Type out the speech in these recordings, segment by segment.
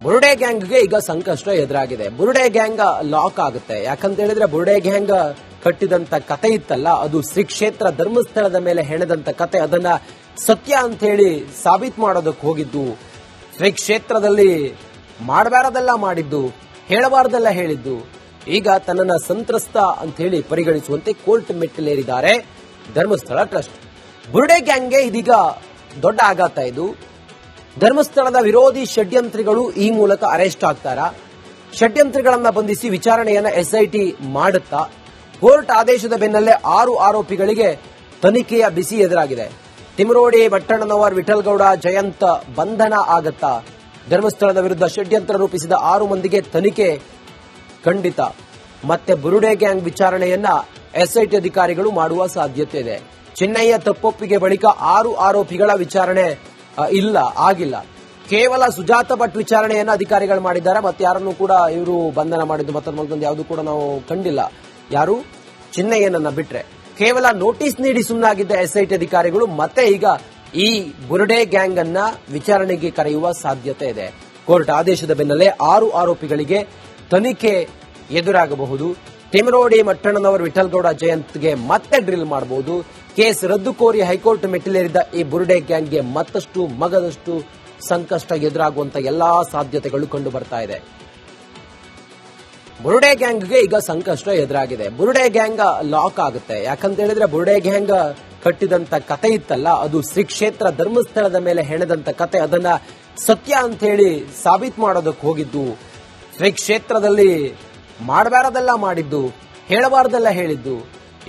ಬುರುಡೆ ಗ್ಯಾಂಗ್ಗೆ ಈಗ ಸಂಕಷ್ಟ ಎದುರಾಗಿದೆ. ಬುರುಡೆ ಗ್ಯಾಂಗ್ ಲಾಕ್ ಆಗುತ್ತೆ. ಯಾಕಂತ ಹೇಳಿದ್ರೆ ಬುರುಡೆ ಗ್ಯಾಂಗ್ ಕಟ್ಟಿದಂತ ಕತೆ ಇತ್ತಲ್ಲ, ಅದು ಶ್ರೀ ಕ್ಷೇತ್ರ ಧರ್ಮಸ್ಥಳದ ಮೇಲೆ ಹೆಣೆದಂತ ಕತೆ. ಅದನ್ನ ಸತ್ಯ ಅಂತ ಹೇಳಿ ಸಾಬೀತು ಮಾಡೋದಕ್ಕೆ ಹೋಗಿದ್ದು, ಶ್ರೀ ಕ್ಷೇತ್ರದಲ್ಲಿ ಮಾಡಬಾರದೆಲ್ಲ ಮಾಡಿದ್ದು, ಹೇಳಬಾರದೆಲ್ಲ ಹೇಳಿದ್ದು. ಈಗ ತನ್ನನ್ನ ಸಂತ್ರಸ್ತ ಅಂತ ಹೇಳಿ ಪರಿಗಣಿಸುವಂತೆ ಕೋರ್ಟ್ ಮೆಟ್ಟಿಲೇರಿದ್ದಾರೆ ಧರ್ಮಸ್ಥಳ ಟ್ರಸ್ಟ್. ಬುರುಡೆ ಗ್ಯಾಂಗ್ಗೆ ಇದೀಗ ದೊಡ್ಡ ಆಘಾತ ಇದು. ಧರ್ಮಸ್ಥಳದ ವಿರೋಧಿ ಷಡ್ಯಂತ್ರಿಗಳು ಈ ಮೂಲಕ ಅರೆಸ್ಟ್ ಆಗ್ತಾರ. ಷಡ್ಯಂತ್ರಿಗಳನ್ನ ಬಂಧಿಸಿ ವಿಚಾರಣೆಯನ್ನ ಎಸ್ಐಟಿ ಮಾಡುತ್ತಾ ಕೋರ್ಟ್ ಆದೇಶದ ಬೆನ್ನಲ್ಲೇ 6 ಆರೋಪಿಗಳಿಗೆ ತನಿಖೆಯ ಬಿಸಿ ಎದುರಾಗಿದೆ. ತಿಮರೋಡಿ, ಬಟ್ಟಣ್ಣನವರ್, ವಿಠಲ್ಗೌಡ, ಜಯಂತ್ ಬಂಧನ ಆಗತ್ತಾ? ಧರ್ಮಸ್ಥಳದ ವಿರುದ್ಧ ಷಡ್ಯಂತ್ರ ರೂಪಿಸಿದ 6 ಮಂದಿಗೆ ತನಿಖೆ ಖಂಡಿತ. ಮತ್ತೆ ಬುರುಡೆ ಗ್ಯಾಂಗ್ ವಿಚಾರಣೆಯನ್ನ ಎಸ್ಐಟಿ ಅಧಿಕಾರಿಗಳು ಮಾಡುವ ಸಾಧ್ಯತೆ ಇದೆ. ಚೆನ್ನಯ್ಯ ತಪ್ಪೊಪ್ಪಿಗೆ ಬಳಿಕ 6 ಆರೋಪಿಗಳ ವಿಚಾರಣೆ ಆಗಿಲ್ಲ. ಕೇವಲ ಸುಜಾತ ಭಟ್ ವಿಚಾರಣೆಯನ್ನ ಅಧಿಕಾರಿಗಳು ಮಾಡಿದ್ದಾರೆ. ಮತ್ತೆ ಯಾರನ್ನು ಕೂಡ ಇವರು ಬಂಧನ ಮಾಡಿದ್ದು ಮತ್ತೊಂದು ಯಾವುದು ಕೂಡ ನಾವು ಕಂಡಿಲ್ಲ. ಯಾರು ಚಿನ್ನಯ್ಯನನ್ನ ಬಿಟ್ರೆ ಕೇವಲ ನೋಟಿಸ್ ನೀಡಿ ಸುಮ್ಮನಾಗಿದ್ದ ಎಸ್ಐಟಿ ಅಧಿಕಾರಿಗಳು ಮತ್ತೆ ಈಗ ಈ ಬುರುಡೆ ಗ್ಯಾಂಗ್ ಅನ್ನ ವಿಚಾರಣೆಗೆ ಕರೆಯುವ ಸಾಧ್ಯತೆ ಇದೆ. ಕೋರ್ಟ್ ಆದೇಶದ ಬೆನ್ನಲ್ಲೇ 6 ಆರೋಪಿಗಳಿಗೆ ತನಿಖೆ ಎದುರಾಗಬಹುದು. ತಿಮರೋಡಿ, ಮಟ್ಟಣ್ಣನವರ್, ವಿಠಲ್ಗೌಡ, ಜಯಂತ್ಗೆ ಮತ್ತೆ ಡ್ರಿಲ್ ಮಾಡಬಹುದು. ಕೇಸ್ ರದ್ದು ಕೋರಿ ಹೈಕೋರ್ಟ್ ಮೆಟ್ಟಿಲೇರಿದ್ದ ಈ ಬುರುಡೆ ಗ್ಯಾಂಗ್ಗೆ ಮತ್ತಷ್ಟು ಮಗದಷ್ಟು ಸಂಕಷ್ಟ ಎದುರಾಗುವಂತ ಎಲ್ಲಾ ಸಾಧ್ಯತೆಗಳು ಕಂಡು ಬರ್ತಾ ಇದೆ. ಬುರುಡೆ ಗ್ಯಾಂಗ್ಗೆ ಈಗ ಸಂಕಷ್ಟ ಎದುರಾಗಿದೆ. ಬುರುಡೆ ಗ್ಯಾಂಗ್ ಲಾಕ್ ಆಗುತ್ತೆ. ಯಾಕಂತ ಹೇಳಿದ್ರೆ ಬುರುಡೆ ಗ್ಯಾಂಗ್ ಕಟ್ಟಿದಂತ ಕತೆ ಇತ್ತಲ್ಲ, ಅದು ಶ್ರೀ ಕ್ಷೇತ್ರ ಧರ್ಮಸ್ಥಳದ ಮೇಲೆ ಹೆಣೆದಂತ ಕತೆ. ಅದನ್ನ ಸತ್ಯ ಅಂತ ಹೇಳಿ ಸಾಬೀತು ಮಾಡೋದಕ್ಕೆ ಹೋಗಿದ್ದು, ಶ್ರೀ ಕ್ಷೇತ್ರದಲ್ಲಿ ಮಾಡಬಾರದೆಲ್ಲ ಮಾಡಿದ್ದು, ಹೇಳಬಾರದೆಲ್ಲ ಹೇಳಿದ್ದು.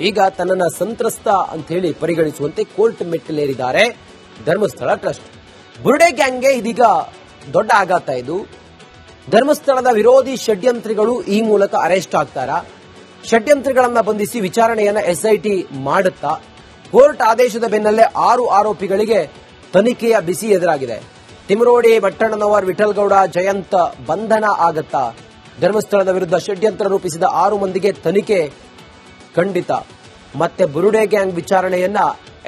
ಈಗ ತನ್ನನ್ನ ಸಂತ್ರಸ್ತ ಅಂತ ಹೇಳಿ ಪರಿಗಣಿಸುವಂತೆ ಕೋರ್ಟ್ ಮೆಟ್ಟಿಲೇರಿದ್ದಾರೆ ಧರ್ಮಸ್ಥಳ ಟ್ರಸ್ಟ್. ಬುರುಡೆ ಗ್ಯಾಂಗ್ಗೆ ಇದೀಗ ದೊಡ್ಡ ಆಘಾತ ಇದು. ಧರ್ಮಸ್ಥಳದ ವಿರೋಧಿ ಷಡ್ಯಂತ್ರಿಗಳು ಈ ಮೂಲಕ ಅರೆಸ್ಟ್ ಆಗ್ತಾರ. ಷಡ್ಯಂತ್ರಿಗಳನ್ನ ಬಂಧಿಸಿ ವಿಚಾರಣೆಯನ್ನ ಎಸ್ಐಟಿ ಮಾಡುತ್ತಾ ಕೋರ್ಟ್ ಆದೇಶದ ಬೆನ್ನಲ್ಲೇ 6 ಆರೋಪಿಗಳಿಗೆ ತನಿಖೆಯ ಬಿಸಿ ಎದುರಾಗಿದೆ. ತಿಮರೋಡಿ, ಬಟ್ಟಣ್ಣನವರ್, ವಿಠಲ್ಗೌಡ, ಜಯಂತ್ ಬಂಧನ ಆಗತ್ತಾ? ಧರ್ಮಸ್ಥಳದ ವಿರುದ್ಧ ಷಡ್ಯಂತ್ರ ರೂಪಿಸಿದ 6 ಮಂದಿಗೆ ತನಿಖೆ ಖಂಡಿತ. ಮತ್ತೆ ಬುರುಡೆ ಗ್ಯಾಂಗ್ ವಿಚಾರಣೆಯನ್ನ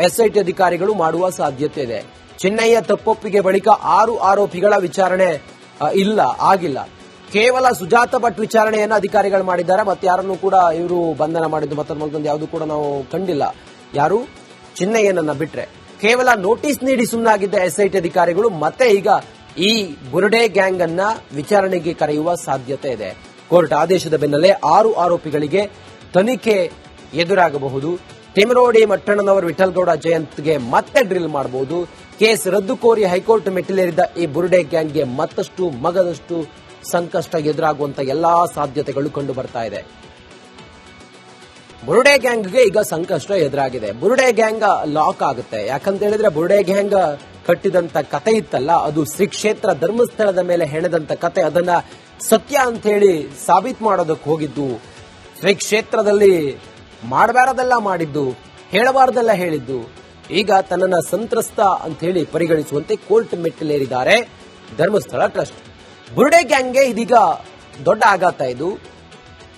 ಎಸ್ಐಟಿ ಅಧಿಕಾರಿಗಳು ಮಾಡುವ ಸಾಧ್ಯತೆ ಇದೆ. ಚೆನ್ನಯ್ಯ ತಪ್ಪೊಪ್ಪಿಗೆ ಬಳಿಕ 6 ಆರೋಪಿಗಳ ವಿಚಾರಣೆ ಆಗಿಲ್ಲ. ಕೇವಲ ಸುಜಾತ ಭಟ್ ವಿಚಾರಣೆಯನ್ನ ಅಧಿಕಾರಿಗಳು ಮಾಡಿದ್ದಾರೆ. ಮತ್ತೆ ಯಾರನ್ನು ಕೂಡ ಇವರು ಬಂಧನ ಮಾಡಿದ್ದು ಮತ್ತೊಂದು ಯಾವುದು ಕೂಡ ನಾವು ಕಂಡಿಲ್ಲ. ಯಾರು ಚಿನ್ನಯ್ಯನನ್ನ ಬಿಟ್ರೆ ಕೇವಲ ನೋಟಿಸ್ ನೀಡಿ ಸುಮ್ಮನಾಗಿದ್ದ ಎಸ್ಐಟಿ ಅಧಿಕಾರಿಗಳು ಮತ್ತೆ ಈಗ ಈ ಬುರುಡೆ ಗ್ಯಾಂಗ್ ಅನ್ನ ವಿಚಾರಣೆಗೆ ಕರೆಯುವ ಸಾಧ್ಯತೆ ಇದೆ. ಕೋರ್ಟ್ ಆದೇಶದ ಬೆನ್ನಲ್ಲೇ 6 ಆರೋಪಿಗಳಿಗೆ ತನಿಖೆ ಎದುರಾಗಬಹುದು. ತಿಮರೋಡಿ, ಮಟ್ಟಣ್ಣನವರ್, ವಿಠಲ್ಗೌಡ, ಜಯಂತ್ಗೆ ಮತ್ತೆ ಡ್ರಿಲ್ ಮಾಡಬಹುದು. ಕೇಸ್ ರದ್ದು ಕೋರಿ ಹೈಕೋರ್ಟ್ ಮೆಟ್ಟಿಲೇರಿದ್ದ ಈ ಬುರುಡೆ ಗ್ಯಾಂಗ್ಗೆ ಮತ್ತಷ್ಟು ಮಗದಷ್ಟು ಸಂಕಷ್ಟ ಎದುರಾಗುವಂತ ಎಲ್ಲಾ ಸಾಧ್ಯತೆಗಳು ಕಂಡು ಬರ್ತಾ ಇದೆ. ಬುರುಡೆ ಗ್ಯಾಂಗ್ಗೆ ಈಗ ಸಂಕಷ್ಟ ಎದುರಾಗಿದೆ. ಬುರುಡೆ ಗ್ಯಾಂಗ್ ಲಾಕ್ ಆಗುತ್ತೆ. ಯಾಕಂತ ಹೇಳಿದ್ರೆ ಬುರುಡೆ ಗ್ಯಾಂಗ್ ಕಟ್ಟಿದಂತ ಕತೆ ಇತ್ತಲ್ಲ, ಅದು ಶ್ರೀ ಕ್ಷೇತ್ರ ಧರ್ಮಸ್ಥಳದ ಮೇಲೆ ಹೆಣೆದಂತ ಕತೆ. ಅದನ್ನ ಸತ್ಯ ಅಂತ ಹೇಳಿ ಸಾಬೀತು ಮಾಡೋದಕ್ಕೆ ಹೋಗಿದ್ದು, ಶ್ರೀ ಕ್ಷೇತ್ರದಲ್ಲಿ ಮಾಡಬಾರದೆಲ್ಲ ಮಾಡಿದ್ದು, ಹೇಳಬಾರದೆಲ್ಲ ಹೇಳಿದ್ದು. ಈಗ ತನ್ನನ್ನ ಸಂತ್ರಸ್ತ ಅಂತ ಹೇಳಿ ಪರಿಗಣಿಸುವಂತೆ ಕೋರ್ಟ್ ಮೆಟ್ಟಿಲೇರಿದ್ದಾರೆ ಧರ್ಮಸ್ಥಳ ಟ್ರಸ್ಟ್. ಬುರುಡೆ ಗ್ಯಾಂಗ್ಗೆ ಇದೀಗ ದೊಡ್ಡ ಆಘಾತ ಇದು.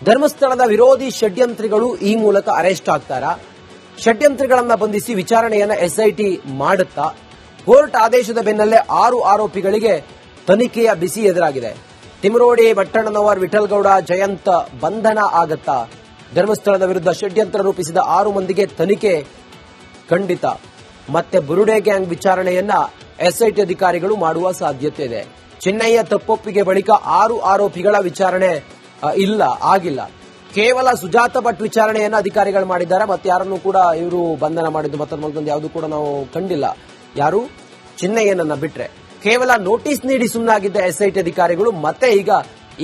ಧರ್ಮಸ್ಥಳದ ವಿರೋಧಿ ಷಡ್ಯಂತ್ರಿಗಳು ಈ ಮೂಲಕ ಅರೆಸ್ಟ್ ಆಗ್ತಾರ. ಷಡ್ಯಂತ್ರಿಗಳನ್ನ ಬಂಧಿಸಿ ವಿಚಾರಣೆಯನ್ನ ಎಸ್ಐಟಿ ಮಾಡುತ್ತಾ ಕೋರ್ಟ್ ಆದೇಶದ ಬೆನ್ನಲ್ಲೇ 6 ಆರೋಪಿಗಳಿಗೆ ತನಿಖೆಯ ಬಿಸಿ ಎದುರಾಗಿದೆ. ತಿಮರೋಡಿ, ಬಟ್ಟಣ್ಣನವರ್, ವಿಠಲ್ಗೌಡ, ಜಯಂತ್ ಬಂಧನ ಆಗತ್ತಾ? ಧರ್ಮಸ್ಥಳದ ವಿರುದ್ಧ ಷಡ್ಯಂತ್ರ ರೂಪಿಸಿದ 6 ಮಂದಿಗೆ ತನಿಖೆ ಖಂಡಿತ. ಮತ್ತೆ ಬುರುಡೆ ಗ್ಯಾಂಗ್ ವಿಚಾರಣೆಯನ್ನ ಎಸ್ಐಟಿ ಅಧಿಕಾರಿಗಳು ಮಾಡುವ ಸಾಧ್ಯತೆ ಇದೆ. ಚೆನ್ನಯ್ಯ ತಪ್ಪೊಪ್ಪಿಗೆ ಬಳಿಕ 6 ಆರೋಪಿಗಳ ವಿಚಾರಣೆ ಆಗಿಲ್ಲ. ಕೇವಲ ಸುಜಾತ ಭಟ್ ವಿಚಾರಣೆಯನ್ನ ಅಧಿಕಾರಿಗಳು ಮಾಡಿದ್ದಾರೆ. ಮತ್ತೆ ಯಾರನ್ನು ಕೂಡ ಇವರು ಬಂಧನ ಮಾಡಿದ್ದು ಮತ್ತೊಂದು ಯಾವುದು ಕೂಡ ನಾವು ಕಂಡಿಲ್ಲ. ಯಾರು ಚಿನ್ನಯ್ಯನನ್ನ ಬಿಟ್ರೆ ಕೇವಲ ನೋಟಿಸ್ ನೀಡಿ ಸುಮ್ಮನಾಗಿದ್ದ ಎಸ್ಐಟಿ ಅಧಿಕಾರಿಗಳು ಮತ್ತೆ ಈಗ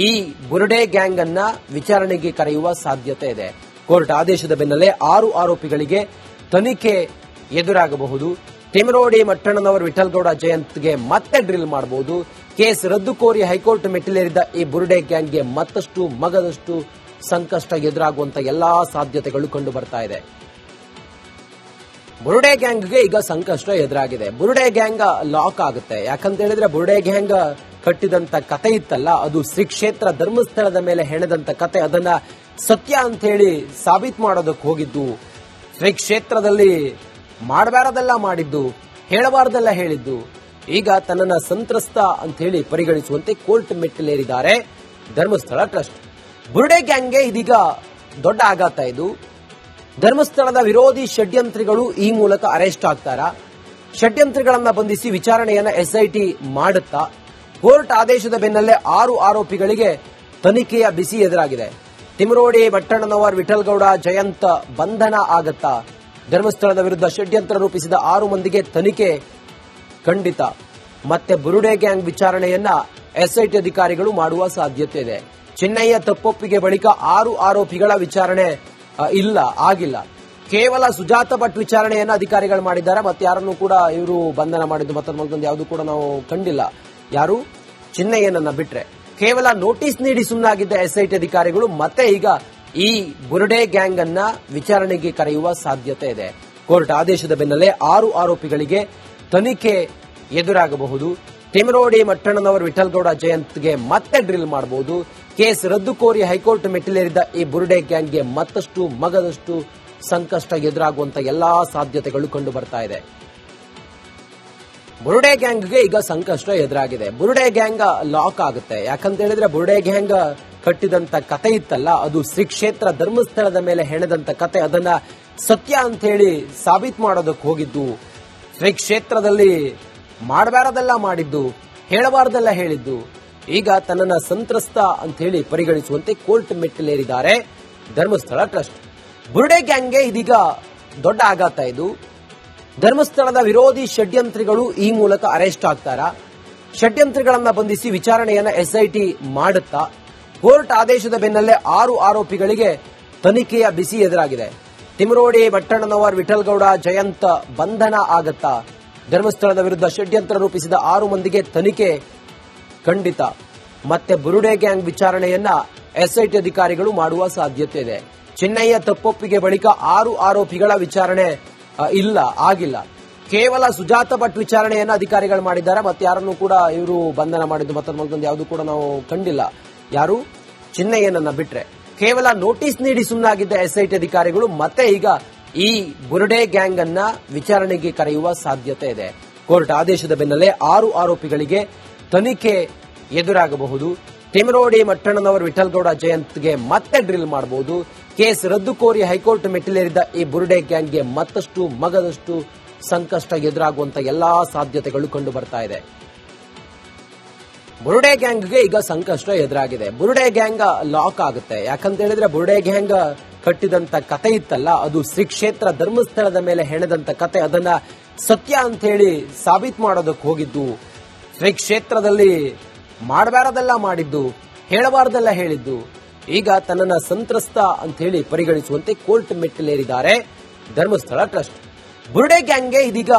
ಈ ಬುರುಡೆ ಗ್ಯಾಂಗ್ ಅನ್ನ ವಿಚಾರಣೆಗೆ ಕರೆಯುವ ಸಾಧ್ಯತೆ ಇದೆ. ಕೋರ್ಟ್ ಆದೇಶದ ಬೆನ್ನಲ್ಲೇ 6 ಆರೋಪಿಗಳಿಗೆ ತನಿಖೆ ಎದುರಾಗಬಹುದು. ತಿಮರೋಡಿ, ಮಟ್ಟಣ್ಣನವರ್, ವಿಠಲ್ಗೌಡ, ಜಯಂತ್ಗೆ ಮತ್ತೆ ಡ್ರಿಲ್ ಮಾಡಬಹುದು. ಕೇಸ್ ರದ್ದು ಕೋರಿ ಹೈಕೋರ್ಟ್ ಮೆಟ್ಟಿಲೇರಿದ್ದ ಈ ಬುರುಡೆ ಗ್ಯಾಂಗ್ಗೆ ಮತ್ತಷ್ಟು ಮಗದಷ್ಟು ಸಂಕಷ್ಟ ಎದುರಾಗುವಂತ ಎಲ್ಲಾ ಸಾಧ್ಯತೆಗಳು ಕಂಡು ಬರ್ತಾ ಇದೆ. ಬುರುಡೆ ಗ್ಯಾಂಗ್ಗೆ ಈಗ ಸಂಕಷ್ಟ ಎದುರಾಗಿದೆ. ಬುರುಡೆ ಗ್ಯಾಂಗ್ ಲಾಕ್ ಆಗುತ್ತೆ. ಯಾಕಂತ ಹೇಳಿದ್ರೆ ಬುರುಡೆ ಗ್ಯಾಂಗ್ ಕಟ್ಟಿದಂತ ಕತೆ ಇತ್ತಲ್ಲ, ಅದು ಶ್ರೀ ಕ್ಷೇತ್ರ ಧರ್ಮಸ್ಥಳದ ಮೇಲೆ ಹೆಣೆದಂತ ಕತೆ. ಅದನ್ನ ಸತ್ಯ ಅಂತ ಹೇಳಿ ಸಾಬೀತು ಮಾಡೋದಕ್ಕೆ ಹೋಗಿದ್ದು, ಶ್ರೀ ಕ್ಷೇತ್ರದಲ್ಲಿ ಮಾಡಬಾರದೆಲ್ಲ ಮಾಡಿದ್ದು, ಹೇಳಬಾರದೆಲ್ಲ ಹೇಳಿದ್ದು. ಈಗ ತನ್ನನ್ನ ಸಂತ್ರಸ್ತ ಅಂತ ಹೇಳಿ ಪರಿಗಣಿಸುವಂತೆ ಕೋರ್ಟ್ ಮೆಟ್ಟಿಲೇರಿದ್ದಾರೆ ಧರ್ಮಸ್ಥಳ ಟ್ರಸ್ಟ್. ಬುರುಡೆ ಗ್ಯಾಂಗ್ಗೆ ಇದೀಗ ದೊಡ್ಡ ಆಘಾತ ಇದು. ಧರ್ಮಸ್ಥಳದ ವಿರೋಧಿ ಷಡ್ಯಂತ್ರಿಗಳು ಈ ಮೂಲಕ ಅರೆಸ್ಟ್ ಆಗ್ತಾರಾ? ಷಡ್ಯಂತ್ರಿಗಳನ್ನ ಬಂಧಿಸಿ ವಿಚಾರಣೆಯನ್ನ ಎಸ್ಐಟಿ ಮಾಡುತ್ತಾ? ಕೋರ್ಟ್ ಆದೇಶದ ಬೆನ್ನಲ್ಲೇ 6 ಆರೋಪಿಗಳಿಗೆ ತನಿಖೆಯ ಬಿಸಿ ಎದುರಾಗಿದೆ. ತಿಮರೋಡಿ, ಬಟ್ಟಣ್ಣನವರ್, ವಿಠಲ್ಗೌಡ, ಜಯಂತ್ ಬಂಧನ ಆಗತ್ತಾ? ಧರ್ಮಸ್ಥಳದ ವಿರುದ್ಧ ಷಡ್ಯಂತ್ರ ರೂಪಿಸಿದ 6 ಮಂದಿಗೆ ತನಿಖೆ ಖಂಡಿತ. ಮತ್ತೆ ಬುರುಡೆ ಗ್ಯಾಂಗ್ ವಿಚಾರಣೆಯನ್ನ ಎಸ್ಐಟಿ ಅಧಿಕಾರಿಗಳು ಮಾಡುವ ಸಾಧ್ಯತೆ ಇದೆ. ಚೆನ್ನೈಯ ತಪ್ಪೊಪ್ಪಿಗೆ ಬಳಿಕ 6 ಆರೋಪಿಗಳ ವಿಚಾರಣೆ ಆಗಿಲ್ಲ. ಕೇವಲ ಸುಜಾತ ಭಟ್ ವಿಚಾರಣೆಯನ್ನ ಅಧಿಕಾರಿಗಳು ಮಾಡಿದ್ದಾರೆ. ಮತ್ತೆ ಯಾರನ್ನು ಕೂಡ ಇವರು ಬಂಧನ ಮಾಡಿದ್ದು ಮತ್ತೊಂದು ಯಾವುದು ಕೂಡ ನಾವು ಕಂಡಿಲ್ಲ. ಯಾರು ಚಿನ್ನಯ್ಯನನ್ನ ಬಿಟ್ರೆ ಕೇವಲ ನೋಟಿಸ್ ನೀಡಿ ಸುಮ್ಮನಾಗಿದ್ದ ಎಸ್ಐಟಿ ಅಧಿಕಾರಿಗಳು ಮತ್ತೆ ಈಗ ಈ ಬುರುಡೆ ಗ್ಯಾಂಗ್ ಅನ್ನ ವಿಚಾರಣೆಗೆ ಕರೆಯುವ ಸಾಧ್ಯತೆ ಇದೆ. ಕೋರ್ಟ್ ಆದೇಶದ ಬೆನ್ನಲ್ಲೇ 6 ಆರೋಪಿಗಳಿಗೆ ತನಿಖೆ ಎದುರಾಗಬಹುದು. ತಿಮರೋಡಿ, ಮಟ್ಟಣ್ಣನವರ್, ವಿಠಲ್ಗೌಡ, ಜಯಂತ್ಗೆ ಮತ್ತೆ ಡ್ರಿಲ್ ಮಾಡಬಹುದು. ಕೇಸ್ ರದ್ದು ಕೋರಿ ಹೈಕೋರ್ಟ್ ಮೆಟ್ಟಿಲೇರಿದ್ದ ಈ ಬುರುಡೆ ಗ್ಯಾಂಗ್ಗೆ ಮತ್ತಷ್ಟು ಮಗದಷ್ಟು ಸಂಕಷ್ಟ ಎದುರಾಗುವಂತ ಎಲ್ಲಾ ಸಾಧ್ಯತೆಗಳು ಕಂಡು ಬರ್ತಾ ಇದೆ. ಬುರುಡೆ ಗ್ಯಾಂಗ್ಗೆ ಈಗ ಸಂಕಷ್ಟ ಎದುರಾಗಿದೆ. ಬುರುಡೆ ಗ್ಯಾಂಗ್ ಲಾಕ್ ಆಗುತ್ತೆ. ಯಾಕಂತ ಹೇಳಿದ್ರೆ ಬುರುಡೆ ಗ್ಯಾಂಗ್ ಕಟ್ಟಿದಂತ ಕತೆ ಇತ್ತಲ್ಲ, ಅದು ಶ್ರೀ ಕ್ಷೇತ್ರ ಧರ್ಮಸ್ಥಳದ ಮೇಲೆ ಹೆಣೆದಂತ ಕತೆ. ಅದನ್ನ ಸತ್ಯ ಅಂತ ಹೇಳಿ ಸಾಬೀತು ಮಾಡೋದಕ್ಕೆ ಹೋಗಿದ್ದು, ಶ್ರೀ ಕ್ಷೇತ್ರದಲ್ಲಿ ಮಾಡಬಾರದೆಲ್ಲ ಮಾಡಿದ್ದು, ಹೇಳಬಾರದೆಲ್ಲ ಹೇಳಿದ್ದು. ಈಗ ತನ್ನನ್ನ ಸಂತ್ರಸ್ತ ಅಂತ ಹೇಳಿ ಪರಿಗಣಿಸುವಂತೆ ಕೋರ್ಟ್ ಮೆಟ್ಟಿಲೇರಿದ್ದಾರೆ ಧರ್ಮಸ್ಥಳ ಟ್ರಸ್ಟ್. ಬುರುಡೆ ಗ್ಯಾಂಗ್ಗೆ ಇದೀಗ ದೊಡ್ಡ ಆಘಾತ ಇದು. ಧರ್ಮಸ್ಥಳದ ವಿರೋಧಿ ಷಡ್ಯಂತ್ರಿಗಳು ಈ ಮೂಲಕ ಅರೆಸ್ಟ್ ಆಗ್ತಾರಾ? ಷಡ್ಯಂತ್ರಿಗಳನ್ನ ಬಂಧಿಸಿ ವಿಚಾರಣೆಯನ್ನ ಎಸ್ಐಟಿ ಮಾಡುತ್ತಾ? ಕೋರ್ಟ್ ಆದೇಶದ ಬೆನ್ನಲ್ಲೇ 6 ಆರೋಪಿಗಳಿಗೆ ತನಿಖೆಯ ಬಿಸಿ ಎದುರಾಗಿದೆ. ತಿಮರೋಡಿ, ಬಟ್ಟಣ್ಣನವರ್, ವಿಠಲ್ಗೌಡ, ಜಯಂತ್ ಬಂಧನ ಆಗತ್ತಾ? ಧರ್ಮಸ್ಥಳದ ವಿರುದ್ಧ ಷಡ್ಯಂತ್ರ ರೂಪಿಸಿದ 6 ಮಂದಿಗೆ ತನಿಖೆ ಖಂಡಿತ. ಮತ್ತೆ ಬುರುಡೆ ಗ್ಯಾಂಗ್ ವಿಚಾರಣೆಯನ್ನ ಎಸ್ಐಟಿ ಅಧಿಕಾರಿಗಳು ಮಾಡುವ ಸಾಧ್ಯತೆ ಇದೆ. ಚೆನ್ನೈಯ ತಪ್ಪೊಪ್ಪಿಗೆ ಬಳಿಕ 6 ಆರೋಪಿಗಳ ವಿಚಾರಣೆ ಆಗಿಲ್ಲ. ಕೇವಲ ಸುಜಾತ ಭಟ್ ವಿಚಾರಣೆಯನ್ನ ಅಧಿಕಾರಿಗಳು ಮಾಡಿದ್ದಾರೆ. ಮತ್ತೆ ಯಾರನ್ನು ಕೂಡ ಇವರು ಬಂಧನ ಮಾಡಿದ್ದು ಮತ್ತೊಂದು ಯಾವುದು ಕೂಡ ನಾವು ಕಂಡಿಲ್ಲ. ಯಾರು ಚಿನ್ನಯ್ಯನನ್ನ ಬಿಟ್ರೆ ಕೇವಲ ನೋಟಿಸ್ ನೀಡಿ ಸುಮ್ಮನಾಗಿದ್ದ ಎಸ್ಐಟಿ ಅಧಿಕಾರಿಗಳು ಮತ್ತೆ ಈಗ ಈ ಬುರುಡೆ ಗ್ಯಾಂಗ್ ಅನ್ನ ವಿಚಾರಣೆಗೆ ಕರೆಯುವ ಸಾಧ್ಯತೆ ಇದೆ. ಕೋರ್ಟ್ ಆದೇಶದ ಬೆನ್ನಲ್ಲೇ 6 ಆರೋಪಿಗಳಿಗೆ ತನಿಖೆ ಎದುರಾಗಬಹುದು. ತಿಮರೋಡಿ, ಮಟ್ಟಣ್ಣನವರ್, ವಿಠಲ್ಗೌಡ, ಜಯಂತ್ಗೆ ಮತ್ತೆ ಡ್ರಿಲ್ ಮಾಡಬಹುದು. ಕೇಸ್ ರದ್ದು ಕೋರಿ ಹೈಕೋರ್ಟ್ ಮೆಟ್ಟಿಲೇರಿದ್ದ ಈ ಬುರುಡೆ ಗ್ಯಾಂಗ್ಗೆ ಮತ್ತಷ್ಟು ಮಗದಷ್ಟು ಸಂಕಷ್ಟ ಎದುರಾಗುವಂತ ಎಲ್ಲಾ ಸಾಧ್ಯತೆಗಳು ಕಂಡು ಬರ್ತಾ ಇದೆ. ಬುರುಡೆ ಗ್ಯಾಂಗ್ಗೆ ಈಗ ಸಂಕಷ್ಟ ಎದುರಾಗಿದೆ. ಬುರುಡೆ ಗ್ಯಾಂಗ್ ಲಾಕ್ ಆಗುತ್ತೆ. ಯಾಕಂತ ಹೇಳಿದ್ರೆ ಬುರುಡೆ ಗ್ಯಾಂಗ್ ಕಟ್ಟಿದಂತ ಕತೆ ಇತ್ತಲ್ಲ, ಅದು ಶ್ರೀ ಕ್ಷೇತ್ರ ಧರ್ಮಸ್ಥಳದ ಮೇಲೆ ಹೆಣೆದಂತ ಕತೆ. ಅದನ್ನ ಸತ್ಯ ಅಂತ ಹೇಳಿ ಸಾಬೀತು ಮಾಡೋದಕ್ಕೆ ಹೋಗಿದ್ದು, ಶ್ರೀ ಕ್ಷೇತ್ರದಲ್ಲಿ ಮಾಡಬಾರದೆಲ್ಲ ಮಾಡಿದ್ದು, ಹೇಳಬಾರದೆಲ್ಲ ಹೇಳಿದ್ದು. ಈಗ ತನ್ನನ್ನ ಸಂತ್ರಸ್ತ ಅಂತ ಹೇಳಿ ಪರಿಗಣಿಸುವಂತೆ ಕೋರ್ಟ್ ಮೆಟ್ಟಿಲೇರಿದ್ದಾರೆ ಧರ್ಮಸ್ಥಳ ಟ್ರಸ್ಟ್. ಬುರುಡೆ ಗ್ಯಾಂಗ್ಗೆ ಇದೀಗ